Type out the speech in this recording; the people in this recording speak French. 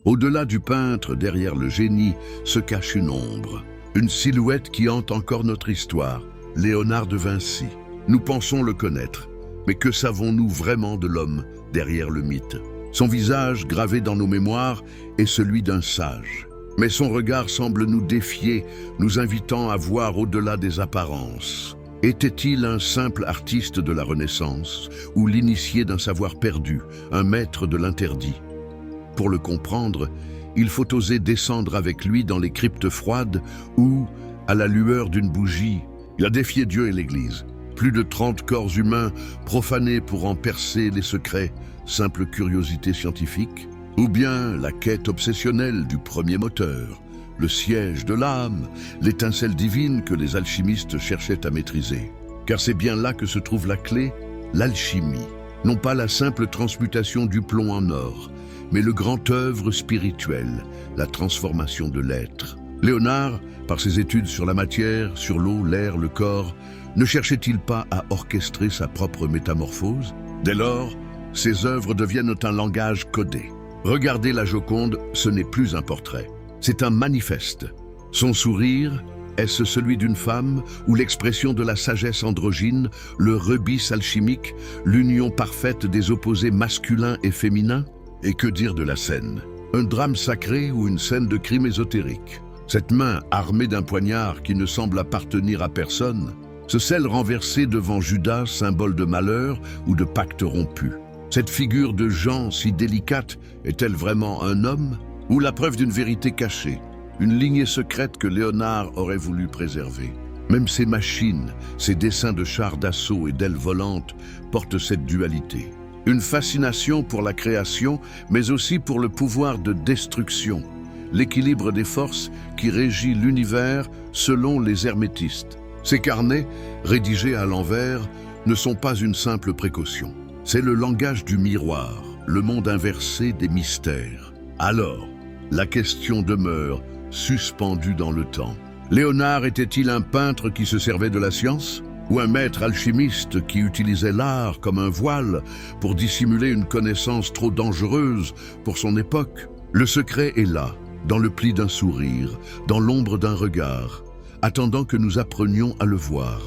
Au-delà du peintre, derrière le génie, se cache une ombre. Une silhouette qui hante encore notre histoire, Léonard de Vinci. Nous pensons le connaître, mais que savons-nous vraiment de l'homme derrière le mythe? Son visage, gravé dans nos mémoires, est celui d'un sage. Mais son regard semble nous défier, nous invitant à voir au-delà des apparences. Était-il un simple artiste de la Renaissance, ou l'initié d'un savoir perdu, un maître de l'interdit? Pour le comprendre, il faut oser descendre avec lui dans les cryptes froides où, à la lueur d'une bougie, il a défié Dieu et l'Église. Plus de 30 corps humains profanés pour en percer les secrets, simple curiosité scientifique, ou bien la quête obsessionnelle du premier moteur, le siège de l'âme, l'étincelle divine que les alchimistes cherchaient à maîtriser. Car c'est bien là que se trouve la clé, l'alchimie. Non pas la simple transmutation du plomb en or, mais le grand œuvre spirituel, la transformation de l'être. Léonard, par ses études sur la matière, sur l'eau, l'air, le corps, ne cherchait-il pas à orchestrer sa propre métamorphose? Dès lors, ses œuvres deviennent un langage codé. Regardez la Joconde, ce n'est plus un portrait, c'est un manifeste. Son sourire, est-ce celui d'une femme ou l'expression de la sagesse androgyne, le rebis alchimique, l'union parfaite des opposés masculins et féminins? Et que dire de la scène? Un drame sacré ou une scène de crime ésotérique? Cette main armée d'un poignard qui ne semble appartenir à personne, ce sel renversé devant Judas, symbole de malheur ou de pacte rompu. Cette figure de Jean si délicate est-elle vraiment un homme ou la preuve d'une vérité cachée, une lignée secrète que Léonard aurait voulu préserver? Même ses machines, ses dessins de chars d'assaut et d'ailes volantes portent cette dualité. Une fascination pour la création, mais aussi pour le pouvoir de destruction, l'équilibre des forces qui régit l'univers selon les hermétistes. Ces carnets, rédigés à l'envers, ne sont pas une simple précaution. C'est le langage du miroir, le monde inversé des mystères. Alors, la question demeure, suspendue dans le temps. Léonard était-il un peintre qui se servait de la science ? Ou un maître alchimiste qui utilisait l'art comme un voile pour dissimuler une connaissance trop dangereuse pour son époque? Le secret est là, dans le pli d'un sourire, dans l'ombre d'un regard, attendant que nous apprenions à le voir.